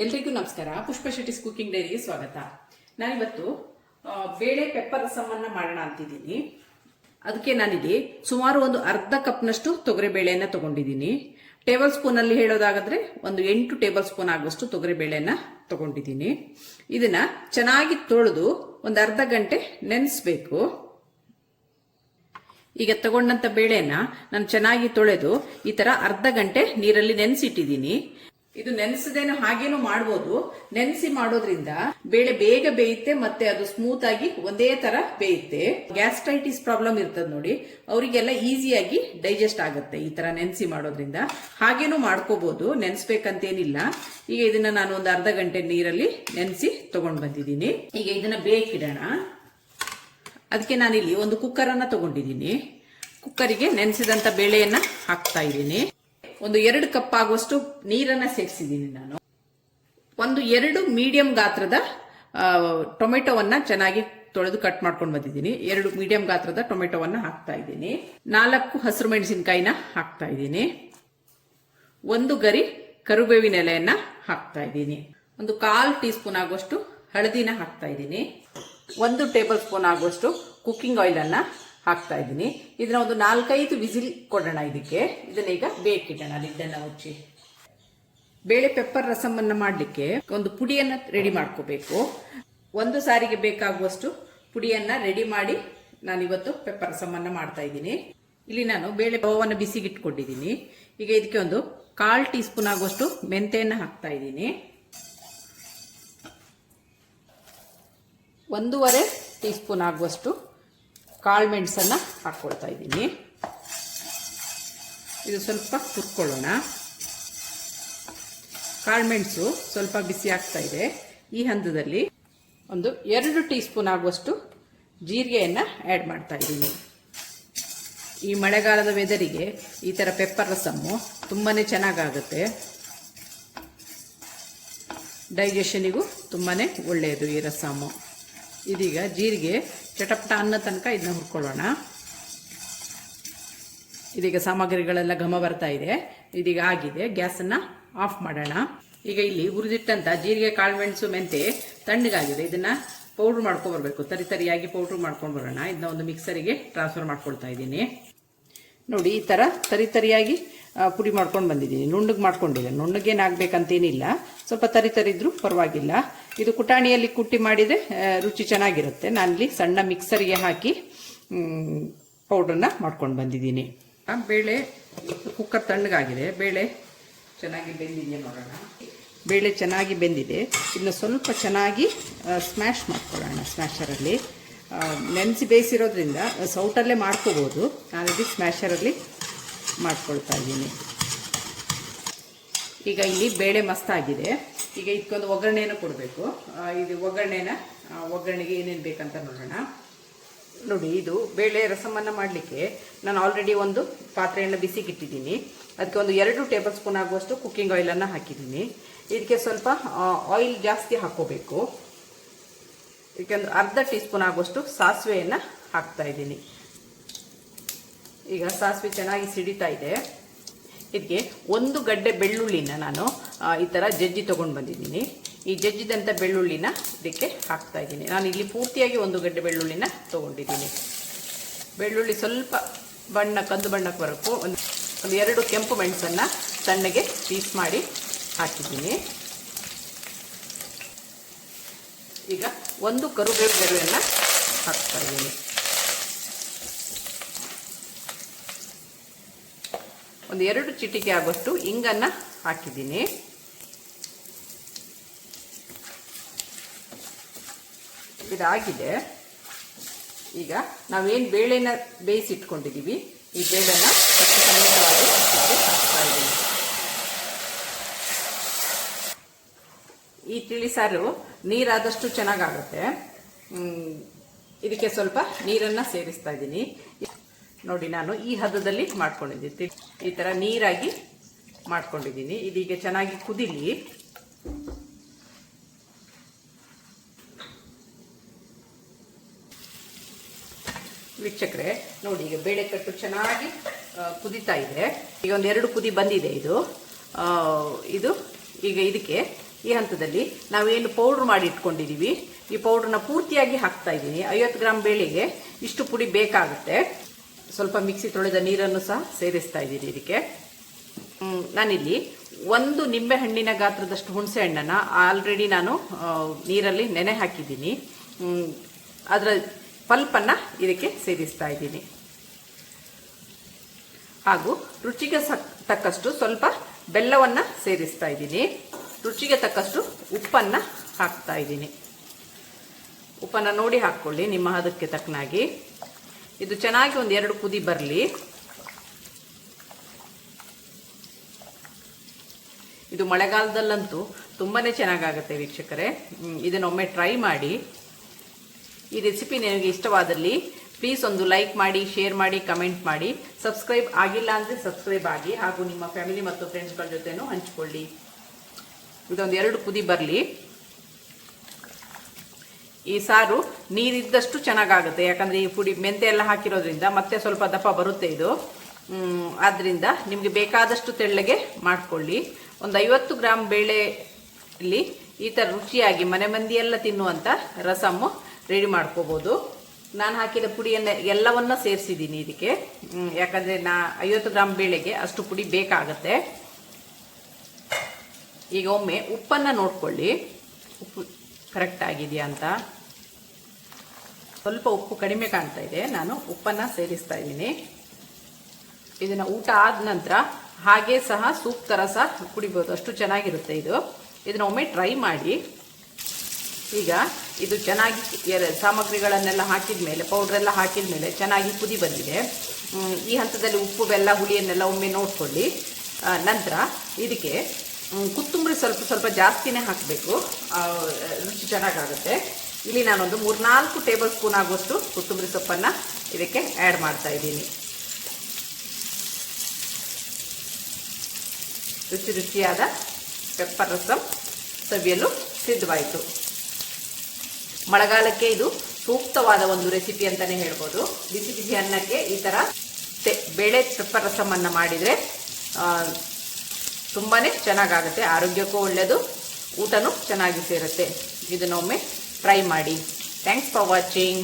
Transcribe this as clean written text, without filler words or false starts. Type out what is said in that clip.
ಎಲ್ರಿಗೂ ನಮಸ್ಕಾರ. ಪುಷ್ಪ ಶೆಟ್ಟಿಸ್ ಕುಕಿಂಗ್ ಡೈರಿಗೆ ಸ್ವಾಗತ. ನಾನಿವತ್ತು ಬೇಳೆ ಪೆಪ್ಪರ್ ರಸಮನ್ನ ಮಾಡೋಣ ಅಂತಿದ್ದೀನಿ. ಅದಕ್ಕೆ ನಾನಿಲ್ಲಿ ಸುಮಾರು ಒಂದು ಅರ್ಧ ಕಪ್ನಷ್ಟು ತೊಗರಿ ಬೇಳೆಯನ್ನ ತಗೊಂಡಿದ್ದೀನಿ. ಟೇಬಲ್ ಸ್ಪೂನ್ ಅಲ್ಲಿ ಹೇಳೋದಾದ್ರೆ ಒಂದು 8 ಟೇಬಲ್ ಸ್ಪೂನ್ ಆಗುವಷ್ಟು ತೊಗರಿ ಬೇಳೆಯನ್ನ ತಗೊಂಡಿದ್ದೀನಿ. ಇದನ್ನ ಚೆನ್ನಾಗಿ ತೊಳೆದು ಒಂದು ಅರ್ಧ ಗಂಟೆ ನೆನೆಸಬೇಕು. ಈಗ ತಗೊಂಡಂತ ಬೇಳೆನ ನಾನು ಚೆನ್ನಾಗಿ ತೊಳೆದು ಈ ತರ ಅರ್ಧ ಗಂಟೆ ನೀರಲ್ಲಿ ನೆನೆಸಿಟ್ಟಿದ್ದೀನಿ. ಇದು ನೆನೆಸದೇನು ಹಾಗೇನು ಮಾಡಬಹುದು. ನೆನೆಸಿ ಮಾಡೋದ್ರಿಂದ ಬೇಳೆ ಬೇಗ ಬೇಯುತ್ತೆ, ಮತ್ತೆ ಅದು ಸ್ಮೂತ್ ಆಗಿ ಒಂದೇ ತರ ಬೇಯುತ್ತೆ. ಗ್ಯಾಸ್ಟ್ರೈಟಿಸ್ ಪ್ರಾಬ್ಲಮ್ ಇರ್ತದೆ ನೋಡಿ, ಅವರಿಗೆಲ್ಲ ಈಸಿಯಾಗಿ ಡೈಜೆಸ್ಟ್ ಆಗುತ್ತೆ ಈ ತರ ನೆನೆಸಿ ಮಾಡೋದ್ರಿಂದ. ಹಾಗೇನು ಮಾಡ್ಕೋಬಹುದು, ನೆನೆಸ್ಬೇಕಂತೇನಿಲ್ಲ. ಈಗ ಇದನ್ನ ನಾನು ಒಂದು ಅರ್ಧ ಗಂಟೆ ನೀರಲ್ಲಿ ನೆನೆಸಿ ತಗೊಂಡ್ ಬಂದಿದ್ದೀನಿ. ಈಗ ಇದನ್ನ ಬೇಕಿಡೋಣ. ಅದಕ್ಕೆ ನಾನಿಲ್ಲಿ ಒಂದು ಕುಕ್ಕರ್ ಅನ್ನ ತಗೊಂಡಿದ್ದೀನಿ. ಕುಕ್ಕರಿಗೆ ನೆನೆಸಿದಂತ ಬೇಳೆಯನ್ನ ಹಾಕ್ತಾ ಇದ್ದೀನಿ. ಒಂದು 2 ಕಪ್ ಆಗುವಷ್ಟು ನೀರನ್ನ ಸೇರಿಸಿದ್ದೀನಿ ನಾನು. ಒಂದು 2 ಮೀಡಿಯಂ ಗಾತ್ರದ ಟೊಮೆಟೊವನ್ನ ಚೆನ್ನಾಗಿ ತೊಳೆದು ಕಟ್ ಮಾಡ್ಕೊಂಡು ಬಂದಿದ್ದೀನಿ. 2 ಮೀಡಿಯಂ ಗಾತ್ರದ ಟೊಮೆಟೊವನ್ನ ಹಾಕ್ತಾ ಇದ್ದೀನಿ. 4 ಹಸಿರು ಮೆಣಸಿನಕಾಯಿನ ಹಾಕ್ತಾ ಇದ್ದೀನಿ. 1 ಗರಿ ಕರಿಬೇವಿನ ಎಲೆಯನ್ನ ಹಾಕ್ತಾ ಇದ್ದೀನಿ. ಒಂದು 1/4 ಟೀ ಸ್ಪೂನ್ ಆಗುವಷ್ಟು ಹಳದಿನ ಹಾಕ್ತಾ ಇದ್ದೀನಿ. 1 ಟೇಬಲ್ ಸ್ಪೂನ್ ಆಗುವಷ್ಟು ಕುಕ್ಕಿಂಗ್ ಆಯಿಲ್ ಅನ್ನ ಹಾಕ್ತಾ ಇದ್ದೀನಿ. ಇದನ್ನ ಒಂದು 4-5 ವಿಸಿಲ್ ಕೊಡೋಣ. ಇದನ್ನ ಈಗ ಬೇಕಿಡೋಣ. ಲಿಡ್ಡನ್ನ ಮುಚ್ಚಿ. ಬೇಳೆ ಪೆಪ್ಪರ್ ರಸಮನ್ನ ಮಾಡಲಿಕ್ಕೆ ಒಂದು ಪುಡಿಯನ್ನ ರೆಡಿ ಮಾಡ್ಕೋಬೇಕು. ಒಂದು ಸಾರಿಗೆ ಬೇಕಾಗುವಷ್ಟು ಪುಡಿಯನ್ನ ರೆಡಿ ಮಾಡಿ ನಾನಿವತ್ತು ಪೆಪ್ಪರ್ ರಸಮನ್ನ ಮಾಡ್ತಾ ಇದ್ದೀನಿ. ಇಲ್ಲಿ ನಾನು ಬೇಳೆ ಪವನ್ನ ಬಿಸಿಗಿಟ್ಕೊಂಡಿದ್ದೀನಿ. ಈಗ ಇದಕ್ಕೆ ಒಂದು 1/4 ಟೀ ಸ್ಪೂನ್ ಆಗುವಷ್ಟು ಮೆಂತೆಯನ್ನ ಹಾಕ್ತಾ ಇದ್ದೀನಿ. 1.5 ಟೀ ಸ್ಪೂನ್ ಆಗುವಷ್ಟು ಕಾಳು ಮೆಣಸನ್ನ ಹಾಕ್ಕೊಳ್ತಾ ಇದ್ದೀನಿ. ಇದು ಸ್ವಲ್ಪ ಹುರ್ಕೊಳ್ಳೋಣ. ಕಾಳು ಮೆಣಸು ಸ್ವಲ್ಪ ಬಿಸಿ ಆಗ್ತಾ ಇದೆ. ಈ ಹಂತದಲ್ಲಿ ಒಂದು 2 ಟೀ ಸ್ಪೂನ್ ಆಗುವಷ್ಟು ಜೀರಿಗೆಯನ್ನ ಆ್ಯಡ್ ಮಾಡ್ತಾ ಇದ್ದೀನಿ. ಈ ಮಳೆಗಾಲದ ವೆದರಿಗೆ ಈ ಥರ ಪೆಪ್ಪರ್ ರಸಮ್ಮು ತುಂಬಾನೇ ಚೆನ್ನಾಗಾಗುತ್ತೆ. ಡೈಜೆಷನಿಗೂ ತುಂಬಾನೇ ಒಳ್ಳೆಯದು ಈ ರಸಮ್ಮು. ಇದೀಗ ಜೀರಿಗೆ ಚಟಪಟ ಅನ್ನೋ ತನಕ ಇದನ್ನ ಹುರ್ಕೊಳ್ಳೋಣ. ಇದೀಗ ಸಾಮಗ್ರಿಗಳೆಲ್ಲ ಘಮ ಬರ್ತಾ ಇದೆ. ಇದೀಗ ಆಗಿದೆ. ಗ್ಯಾಸನ್ನ ಆಫ್ ಮಾಡೋಣ. ಈಗ ಇಲ್ಲಿ ಹುರಿದಿಟ್ಟಂತ ಜೀರಿಗೆ, ಕಾಳುಮೆಣಸು, ಮೆಂತೆ ತಣ್ಣಗಾಗಿದೆ. ಇದನ್ನ ಪೌಡ್ರ್ ಮಾಡ್ಕೊಂಡ್ಬರ್ಬೇಕು. ತರಿಯಾಗಿ ಪೌಡ್ರ್ ಮಾಡ್ಕೊಂಡು ಬರೋಣ. ಇದನ್ನ ಒಂದು ಮಿಕ್ಸರಿಗೆ ಟ್ರಾನ್ಸ್ಫರ್ ಮಾಡ್ಕೊಳ್ತಾ ಇದ್ದೀನಿ. ನೋಡಿ, ಈ ತರ ತರಿಯಾಗಿ ಪುಡಿ ಮಾಡ್ಕೊಂಡು ಬಂದಿದ್ದೀನಿ. ನುಣ್ಣಗೆ ಮಾಡ್ಕೊಂಡಿಲ್ಲ. ನುಣ್ಣಗೇನಾಗಬೇಕಂತೇನಿಲ್ಲ. ಸ್ವಲ್ಪ ತರಿದ್ರೂ ಪರವಾಗಿಲ್ಲ. ಇದು ಕುಟಾಣಿಯಲ್ಲಿ ಕುಟ್ಟಿ ಮಾಡಿದರೆ ರುಚಿ ಚೆನ್ನಾಗಿರುತ್ತೆ. ನಾನಿಲ್ಲಿ ಸಣ್ಣ ಮಿಕ್ಸರ್ಗೆ ಹಾಕಿ ಪೌಡ್ರನ್ನ ಮಾಡ್ಕೊಂಡು ಬಂದಿದ್ದೀನಿ. ಬೇಳೆ ಕುಕ್ಕರ್ ತಣ್ಣಗಾಗಿದೆ. ಬೇಳೆ ಚೆನ್ನಾಗಿ ಬೆಂದಿದೆಯಾ ನೋಡೋಣ. ಬೇಳೆ ಚೆನ್ನಾಗಿ ಬೆಂದಿದೆ. ಇದನ್ನ ಸ್ವಲ್ಪ ಚೆನ್ನಾಗಿ ಸ್ಮ್ಯಾಶ್ ಮಾಡ್ಕೊಳ್ಳೋಣ ಸ್ಮ್ಯಾಶರಲ್ಲಿ. ನೆನೆಸಿ ಬೇಯಿಸಿರೋದ್ರಿಂದ ಸೌಟಲ್ಲೇ ಮಾಡ್ಕೋಬೋದು. ನಾನಿಲ್ಲಿ ಸ್ಮ್ಯಾಶರಲ್ಲಿ ಮಾಡ್ಕೊಳ್ತಾ ಇದ್ದೀನಿ. ಈಗ ಇಲ್ಲಿ ಬೇಳೆ ಮಸ್ತಾಗಿದೆ. ಈಗ ಇದಕ್ಕೊಂದು ಒಗ್ಗರಣೆಯನ್ನು ಕೊಡಬೇಕು. ಇದು ಒಗ್ಗರಣೆಗೆ ಏನೇನು ಬೇಕಂತ ನೋಡೋಣ. ನೋಡಿ, ಇದು ಬೇಳೆ ರಸಮನ್ನ ಮಾಡಲಿಕ್ಕೆ ನಾನು ಆಲ್ರೆಡಿ ಒಂದು ಪಾತ್ರೆಯನ್ನು ಬಿಸಿಗಿಟ್ಟಿದ್ದೀನಿ. ಅದಕ್ಕೆ ಒಂದು 2 ಟೇಬಲ್ ಸ್ಪೂನ್ ಆಗುವಷ್ಟು ಕುಕ್ಕಿಂಗ್ ಆಯಿಲನ್ನು ಹಾಕಿದ್ದೀನಿ. ಇದಕ್ಕೆ ಸ್ವಲ್ಪ ಆಯಿಲ್ ಜಾಸ್ತಿ ಹಾಕೋಬೇಕು. ಇದಕ್ಕೆ ಒಂದು ಅರ್ಧ ಟೀ ಸ್ಪೂನ್ ಆಗುವಷ್ಟು ಸಾಸಿವೆಯನ್ನು ಹಾಕ್ತಾ ಇದ್ದೀನಿ. ಈಗ ಸಾಸಿವೆ ಚೆನ್ನಾಗಿ ಸಿಡಿತಾ ಇದೆ. ಇದಕ್ಕೆ 1 ಗಡ್ಡೆ ಬೆಳ್ಳುಳ್ಳಿನ ನಾನು ಈ ಥರ ಜಜ್ಜಿ ತೊಗೊಂಡು ಬಂದಿದ್ದೀನಿ. ಈ ಜಜ್ಜಿದಂಥ ಬೆಳ್ಳುಳ್ಳಿನ ಇದಕ್ಕೆ ಹಾಕ್ತಾ ಇದ್ದೀನಿ. ನಾನು ಇಲ್ಲಿ ಪೂರ್ತಿಯಾಗಿ 1 ಗಡ್ಡೆ ಬೆಳ್ಳುಳ್ಳಿನ ತೊಗೊಂಡಿದ್ದೀನಿ. ಬೆಳ್ಳುಳ್ಳಿ ಸ್ವಲ್ಪ ಕಂದು ಬಣ್ಣಕ್ಕೆ ಬರಬೇಕು. ಒಂದು 2 ಕೆಂಪು ಮೆಣಸನ್ನು ಸಣ್ಣಗೆ ಪೀಸ್ ಮಾಡಿ ಹಾಕಿದ್ದೀನಿ. ಈಗ 1 ಕರಿಬೇವನ್ನು ಹಾಕ್ತಾ ಇದ್ದೀನಿ. ಒಂದು 2 ಚಿಟಿಕೆ ಆಗುವಷ್ಟು ಇಂಗನ್ನ ಹಾಕಿದ್ದೀನಿ. ಇದಾಗಿದೆ. ಈಗ ನಾವೇನು ಬೇಳೆನ ಬೇಯಿಸಿಟ್ಕೊಂಡಿದ್ದೀವಿ, ಈ ಬೇಳೆನ ಸಮೇತವಾಗಿ ಹಾಕ್ತಾ ಇದ್ದೀನಿ. ಈ ತಿಳಿಸಾರು ನೀರಾದಷ್ಟು ಚೆನ್ನಾಗಾಗುತ್ತೆ. ಇದಕ್ಕೆ ಸ್ವಲ್ಪ ನೀರನ್ನು ಸೇರಿಸ್ತಾ ಇದ್ದೀನಿ. ನೋಡಿ, ನಾನು ಈ ಹದದಲ್ಲಿ ಮಾಡ್ಕೊಂಡಿದ್ದೀನಿ. ಈ ಥರ ನೀರಾಗಿ ಮಾಡ್ಕೊಂಡಿದ್ದೀನಿ. ಇದೀಗ ಚೆನ್ನಾಗಿ ಕುದಿಲಿ. ವೀಕ್ಷಕರೇ ನೋಡಿ, ಈಗ ಬೇಳೆ ಕಟ್ಟು ಚೆನ್ನಾಗಿ ಕುದೀತಾ ಇದೆ. ಈಗ ಒಂದು 2 ಕುದಿ ಬಂದಿದೆ ಇದು. ಈಗ ಇದಕ್ಕೆ ಈ ಹಂತದಲ್ಲಿ ನಾವೇನು ಪೌಡ್ರ್ ಮಾಡಿ ಇಟ್ಕೊಂಡಿದ್ದೀವಿ ಈ ಪೌಡ್ರನ್ನ ಪೂರ್ತಿಯಾಗಿ ಹಾಕ್ತಾ ಇದ್ದೀನಿ. 50 ಗ್ರಾಂ ಬೇಳೆಗೆ ಇಷ್ಟು ಪುಡಿ ಬೇಕಾಗುತ್ತೆ. ಸ್ವಲ್ಪ ಮಿಕ್ಸಿ ತೊಳೆದ ನೀರನ್ನು ಸಹ ಸೇರಿಸ್ತಾ ಇದ್ದೀನಿ ಇದಕ್ಕೆ. ನಾನಿಲ್ಲಿ 1 ನಿಂಬೆ ಹಣ್ಣಿನ ಗಾತ್ರದಷ್ಟು ಹುಣಸೆ ಹಣ್ಣನ್ನು ಆಲ್ರೆಡಿ ನಾನು ನೀರಲ್ಲಿ ನೆನೆ ಹಾಕಿದ್ದೀನಿ. ಅದರ ಪಲ್ಪನ್ನು ಇದಕ್ಕೆ ಸೇರಿಸ್ತಾ ಇದ್ದೀನಿ. ಹಾಗೂ ರುಚಿಗೆ ತಕ್ಕಷ್ಟು ಸ್ವಲ್ಪ ಬೆಲ್ಲವನ್ನು ಸೇರಿಸ್ತಾ ಇದ್ದೀನಿ. ರುಚಿಗೆ ತಕ್ಕಷ್ಟು ಉಪ್ಪನ್ನು ಹಾಕ್ತಾ ಇದ್ದೀನಿ. ಉಪ್ಪನ್ನು ನೋಡಿ ಹಾಕ್ಕೊಳ್ಳಿ ನಿಮ್ಮ ಹದಕ್ಕೆ ತಕ್ಕನಾಗಿ. ಇದು ಚೆನ್ನಾಗಿ 1-2 ಕುದಿ ಬರಲಿ. ಇದು ಮಳೆಗಾಲದಲ್ಲಂತೂ ತುಂಬಾನೇ ಚೆನ್ನಾಗಾಗುತ್ತೆ ವೀಕ್ಷಕರೇ. ಇದನ್ನೊಮ್ಮೆ ಟ್ರೈ ಮಾಡಿ. ಈ ರೆಸಿಪಿ ನಿಮಗೆ ಇಷ್ಟವಾದಲ್ಲಿ ಪ್ಲೀಸ್ ಒಂದು ಲೈಕ್ ಮಾಡಿ, ಶೇರ್ ಮಾಡಿ, ಕಮೆಂಟ್ ಮಾಡಿ. ಸಬ್ಸ್ಕ್ರೈಬ್ ಆಗಿಲ್ಲ ಅಂದರೆ ಸಬ್ಸ್ಕ್ರೈಬ್ ಆಗಿ, ಹಾಗೂ ನಿಮ್ಮ ಫ್ಯಾಮಿಲಿ ಮತ್ತು ಫ್ರೆಂಡ್ಸ್ಗಳ ಜೊತೆನೂ ಹಂಚಿಕೊಳ್ಳಿ. ಇದೊಂದು 2 ಕುದಿ ಬರಲಿ. ಈ ಸಾರು ನೀರಿದ್ದಷ್ಟು ಚೆನ್ನಾಗಾಗುತ್ತೆ, ಯಾಕಂದರೆ ಈ ಪುಡಿ ಮೆಂತೆ ಎಲ್ಲ ಹಾಕಿರೋದ್ರಿಂದ ಮತ್ತೆ ಸ್ವಲ್ಪ ದಪ್ಪ ಬರುತ್ತೆ ಇದು. ಆದ್ದರಿಂದ ನಿಮಗೆ ಬೇಕಾದಷ್ಟು ತೆಳ್ಳಗೆ ಮಾಡ್ಕೊಳ್ಳಿ. ಒಂದು 50 ಗ್ರಾಂ ಬೇಳೆಯಲ್ಲಿ ಈ ಥರ ರುಚಿಯಾಗಿ ಮನೆ ಮಂದಿ ಎಲ್ಲ ತಿನ್ನುವಂಥ ರಸಮ್ಮು ರೆಡಿ ಮಾಡ್ಕೋಬೋದು. ನಾನು ಹಾಕಿದ ಪುಡಿಯನ್ನು ಎಲ್ಲವನ್ನ ಸೇರಿಸಿದ್ದೀನಿ ಇದಕ್ಕೆ, ಯಾಕಂದರೆ 50 ಗ್ರಾಂ ಬೇಳೆಗೆ ಅಷ್ಟು ಪುಡಿ ಬೇಕಾಗತ್ತೆ. ಈಗ ಒಮ್ಮೆ ಉಪ್ಪನ್ನು ನೋಡ್ಕೊಳ್ಳಿ, ಉಪ್ಪು ಕರೆಕ್ಟ್ ಆಗಿದೆಯಾ ಅಂತ. ಸ್ವಲ್ಪ ಉಪ್ಪು ಕಡಿಮೆ ಕಾಣ್ತಾ ಇದೆ, ನಾನು ಉಪ್ಪನ್ನು ಸೇರಿಸ್ತಾ ಇದ್ದೀನಿ. ಇದನ್ನು ಊಟ ಆದ ನಂತರ ಹಾಗೆ ಸಹ ಸೂಪ್ ಥರ ಸಹ ಕುಡಿಬೋದು, ಅಷ್ಟು ಚೆನ್ನಾಗಿರುತ್ತೆ ಇದು. ಇದನ್ನು ಒಮ್ಮೆ ಟ್ರೈ ಮಾಡಿ. ಈಗ ಇದು ಚೆನ್ನಾಗಿ ಸಾಮಗ್ರಿಗಳನ್ನೆಲ್ಲ ಹಾಕಿದ ಮೇಲೆ, ಪೌಡ್ರೆಲ್ಲ ಹಾಕಿದ ಮೇಲೆ ಚೆನ್ನಾಗಿ ಕುದಿ ಬಂದಿದೆ. ಈ ಹಂತದಲ್ಲಿ ಉಪ್ಪು, ಬೆಲ್ಲ, ಹುಳಿಯನ್ನೆಲ್ಲ ಒಮ್ಮೆ ನೋಡ್ಕೊಳ್ಳಿ. ನಂತರ ಇದಕ್ಕೆ ಕೊತ್ತಂಬರಿ ಸ್ವಲ್ಪ ಜಾಸ್ತಿನೇ ಹಾಕಬೇಕು, ರುಚಿ ಚೆನ್ನಾಗಾಗುತ್ತೆ. ಇಲ್ಲಿ ನಾನೊಂದು 3-4 ಟೇಬಲ್ ಸ್ಪೂನ್ ಆಗುವಷ್ಟು ಕೊತ್ತಂಬರಿ ಸೊಪ್ಪನ್ನು ಇದಕ್ಕೆ ಆ್ಯಡ್ ಮಾಡ್ತಾ ಇದ್ದೀನಿ. ರುಚಿಯಾದ ಪೆಪ್ಪರ್ ರಸಂ ಸವಿಯಲು ಸಿದ್ಧವಾಯಿತು. ಮಳೆಗಾಲಕ್ಕೆ ಇದು ಸೂಕ್ತವಾದ ಒಂದು ರೆಸಿಪಿ ಅಂತಲೇ ಹೇಳ್ಬೋದು. ಬಿಸಿ ಬಿಸಿ ಅನ್ನಕ್ಕೆ ಈ ಥರ ಬೇಳೆ ಪೆಪ್ಪರ್ ರಸಮನ್ನು ಮಾಡಿದರೆ ತುಂಬಾ ಚೆನ್ನಾಗಾಗುತ್ತೆ, ಆರೋಗ್ಯಕ್ಕೂ ಒಳ್ಳೆಯದು, ಊಟನೂ ಚೆನ್ನಾಗಿ ಸೇರುತ್ತೆ. ಇದನ್ನೊಮ್ಮೆ ಟ್ರೈ ಮಾಡಿ. Thanks for watching.